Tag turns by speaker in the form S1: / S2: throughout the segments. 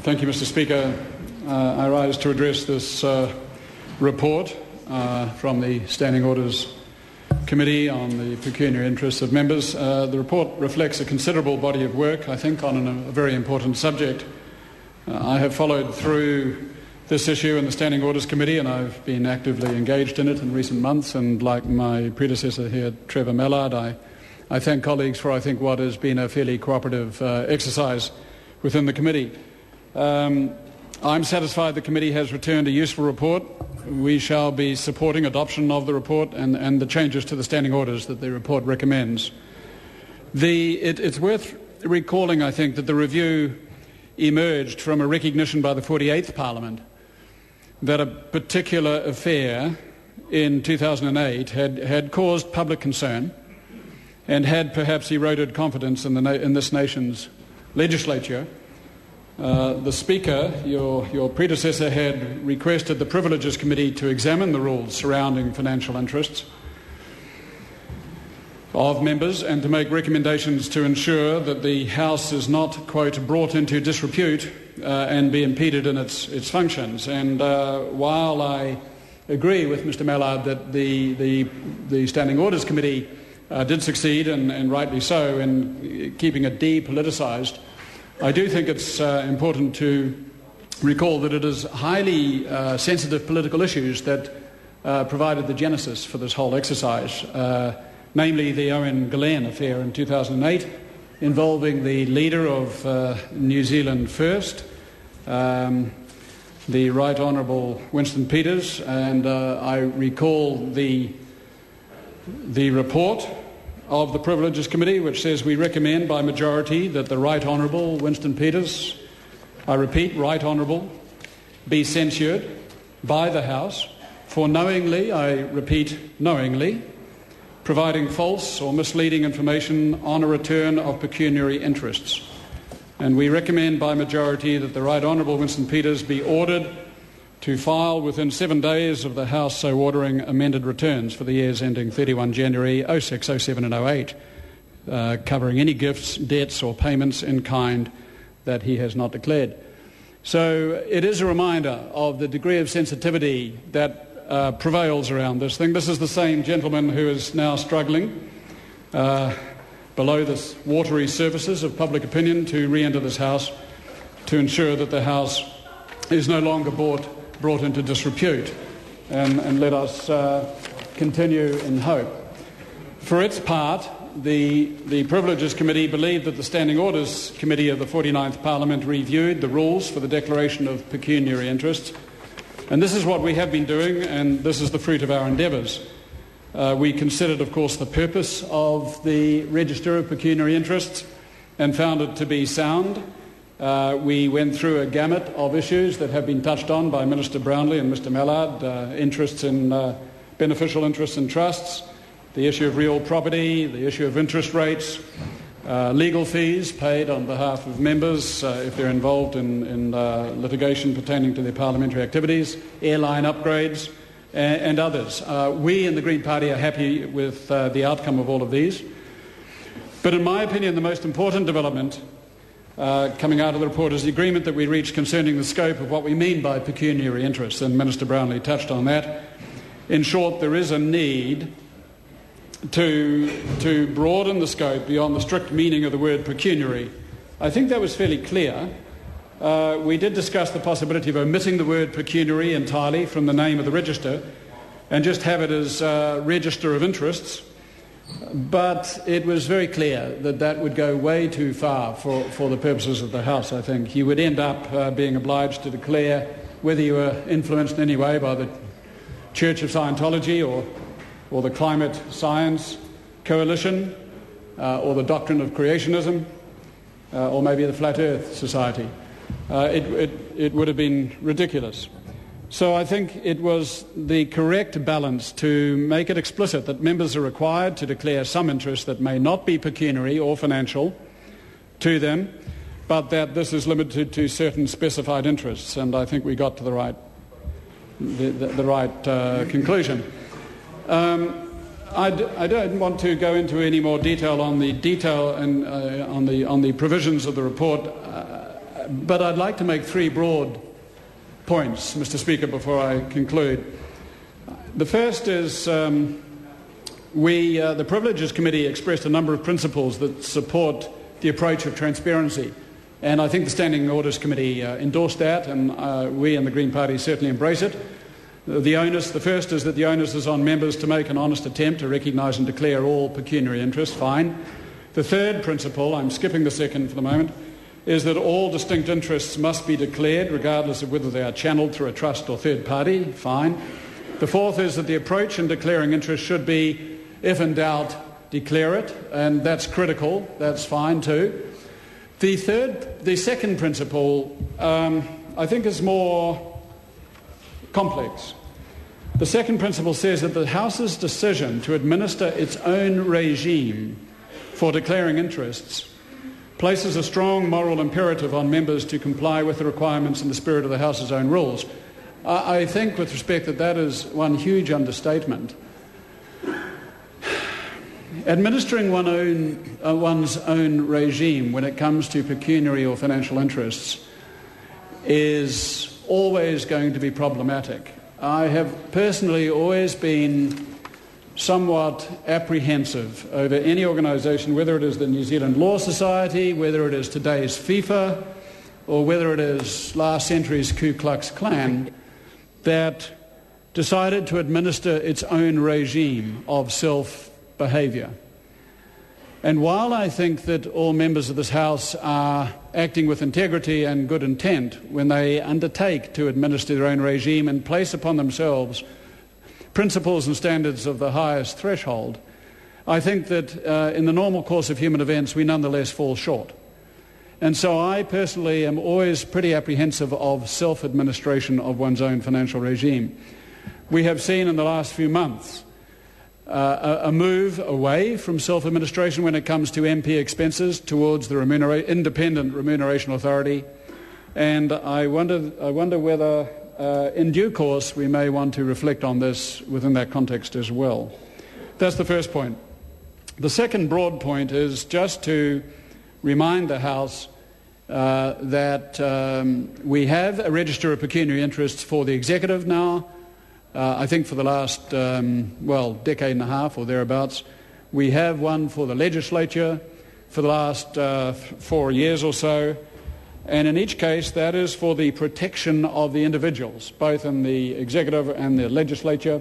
S1: Thank you, Mr. Speaker. I rise to address this report from the Standing Orders Committee on the pecuniary interests of members. The report reflects a considerable body of work, I think, on a very important subject. I have followed through this issue in the Standing Orders Committee, and I've been actively engaged in it in recent months. And like my predecessor here, Trevor Mallard, I thank colleagues for, I think, what has been a fairly cooperative exercise within the committee. I'm satisfied the committee has returned a useful report. We shall be supporting adoption of the report and the changes to the standing orders that the report recommends. It's worth recalling, I think, that the review emerged from a recognition by the 48th Parliament that a particular affair in 2008 had caused public concern and had perhaps eroded confidence in this nation's legislature. The Speaker, your predecessor, had requested the Privileges Committee to examine the rules surrounding financial interests of members and to make recommendations to ensure that the House is not, quote, brought into disrepute and be impeded in its functions. And while I agree with Mr. Mallard that the Standing Orders Committee did succeed, and rightly so, in keeping it depoliticised, I do think it's important to recall that it is highly sensitive political issues that provided the genesis for this whole exercise, namely the Owen Gillane affair in 2008, involving the leader of New Zealand First, the Right Honourable Winston Peters, and I recall the report of the Privileges Committee, which says we recommend by majority that the Right Honourable Winston Peters, I repeat, Right Honourable, be censured by the House for knowingly, I repeat, knowingly, providing false or misleading information on a return of pecuniary interests. And we recommend by majority that the Right Honourable Winston Peters be ordered to file within 7 days of the House so ordering amended returns for the years ending 31 January 06, 07 and 08, covering any gifts, debts or payments in kind that he has not declared. So it is a reminder of the degree of sensitivity that prevails around this thing. This is the same gentleman who is now struggling below the watery surfaces of public opinion to re-enter this House to ensure that the House is no longer brought into disrepute, and let us continue in hope. For its part, the Privileges Committee believed that the Standing Orders Committee of the 49th Parliament reviewed the rules for the declaration of pecuniary interests, and this is what we have been doing, and this is the fruit of our endeavours. We considered, of course, the purpose of the Register of Pecuniary Interests and found it to be sound. We went through a gamut of issues that have been touched on by Minister Brownlee and Mr. Mallard, interests in beneficial interests in trusts, the issue of real property, the issue of interest rates, legal fees paid on behalf of members if they're involved in litigation pertaining to their parliamentary activities, airline upgrades, and others. We in the Green Party are happy with the outcome of all of these. But in my opinion, the most important development coming out of the report is the agreement that we reached concerning the scope of what we mean by pecuniary interests, and Minister Brownlee touched on that. In short, there is a need to broaden the scope beyond the strict meaning of the word pecuniary. I think that was fairly clear. We did discuss the possibility of omitting the word pecuniary entirely from the name of the register and just have it as Register of Interests. But it was very clear that that would go way too far for the purposes of the House, I think. You would end up being obliged to declare whether you were influenced in any way by the Church of Scientology or the Climate Science Coalition or the doctrine of creationism or maybe the Flat Earth Society. It would have been ridiculous. So I think it was the correct balance to make it explicit that members are required to declare some interest that may not be pecuniary or financial to them, but that this is limited to certain specified interests. And I think we got to the right conclusion. I don't want to go into any more detail on the provisions of the report. But I'd like to make three broad points, Mr. Speaker, before I conclude. The first is the Privileges Committee expressed a number of principles that support the approach of transparency. And I think the Standing Orders Committee endorsed that, and we in the Green Party certainly embrace it. The first is that the onus is on members to make an honest attempt to recognise and declare all pecuniary interests. Fine. The third principle, I'm skipping the second for the moment, is that all distinct interests must be declared regardless of whether they are channelled through a trust or third party. Fine. The fourth is that the approach in declaring interests should be, if in doubt, declare it, and that's critical. That's fine too. The second principle, I think is more complex. The second principle says that the House's decision to administer its own regime for declaring interests places a strong moral imperative on members to comply with the requirements in the spirit of the House's own rules. I think, with respect, that is one huge understatement. Administering one's own regime when it comes to pecuniary or financial interests is always going to be problematic. I have personally always been somewhat apprehensive over any organisation, whether it is the New Zealand Law Society, whether it is today's FIFA, or whether it is last century's Ku Klux Klan, that decided to administer its own regime of self-behaviour. And while I think that all members of this House are acting with integrity and good intent when they undertake to administer their own regime and place upon themselves principles and standards of the highest threshold, I think that in the normal course of human events we nonetheless fall short. And so I personally am always pretty apprehensive of self-administration of one's own financial regime. We have seen in the last few months a move away from self-administration when it comes to MP expenses towards the independent remuneration authority, and I wonder whether in due course we may want to reflect on this within that context as well. That's the first point. The second broad point is just to remind the House that we have a register of pecuniary interests for the executive now. I think for the last, decade and a half or thereabouts. We have one for the legislature for the last 4 years or so. And in each case, that is for the protection of the individuals, both in the executive and the legislature.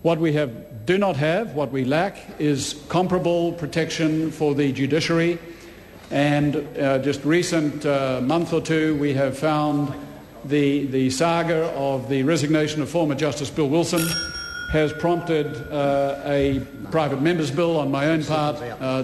S1: What we do not have, what we lack, is comparable protection for the judiciary. And just recent month or two, we have found the saga of the resignation of former Justice Bill Wilson has prompted a private member's bill on my own part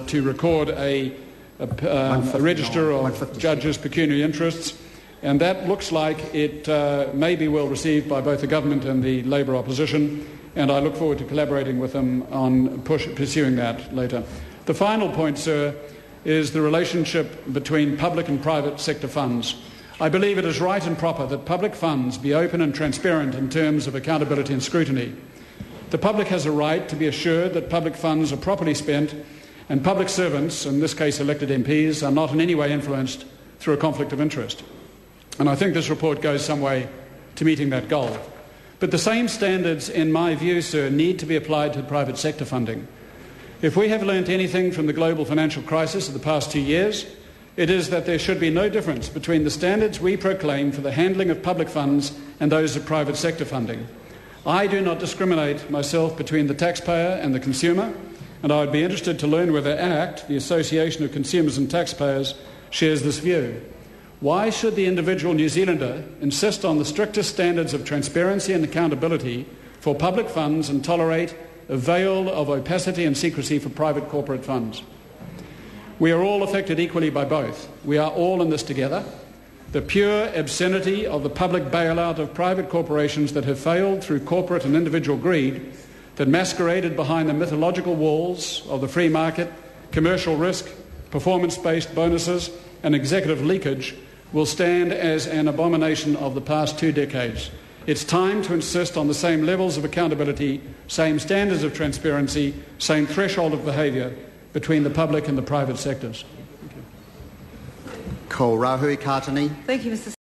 S1: to record a register of judges' pecuniary interests, and that looks like it may be well received by both the government and the Labour opposition, and I look forward to collaborating with them on pursuing that later. The final point, sir, is the relationship between public and private sector funds. I believe it is right and proper that public funds be open and transparent in terms of accountability and scrutiny. The public has a right to be assured that public funds are properly spent, and public servants, in this case elected MPs, are not in any way influenced through a conflict of interest. And I think this report goes some way to meeting that goal. But the same standards, in my view, sir, need to be applied to private sector funding. If we have learnt anything from the global financial crisis of the past 2 years, it is that there should be no difference between the standards we proclaim for the handling of public funds and those of private sector funding. I do not discriminate myself between the taxpayer and the consumer, and I would be interested to learn whether ACT, the Association of Consumers and Taxpayers, shares this view. Why should the individual New Zealander insist on the strictest standards of transparency and accountability for public funds and tolerate a veil of opacity and secrecy for private corporate funds? We are all affected equally by both. We are all in this together. The pure obscenity of the public bailout of private corporations that have failed through corporate and individual greed, that masqueraded behind the mythological walls of the free market, commercial risk, performance-based bonuses and executive leakage, will stand as an abomination of the past 2 decades. It's time to insist on the same levels of accountability, same standards of transparency, same threshold of behaviour between the public and the private sectors. Thank you.
S2: Ko Rahui Kātani.
S3: Thank you, Mr.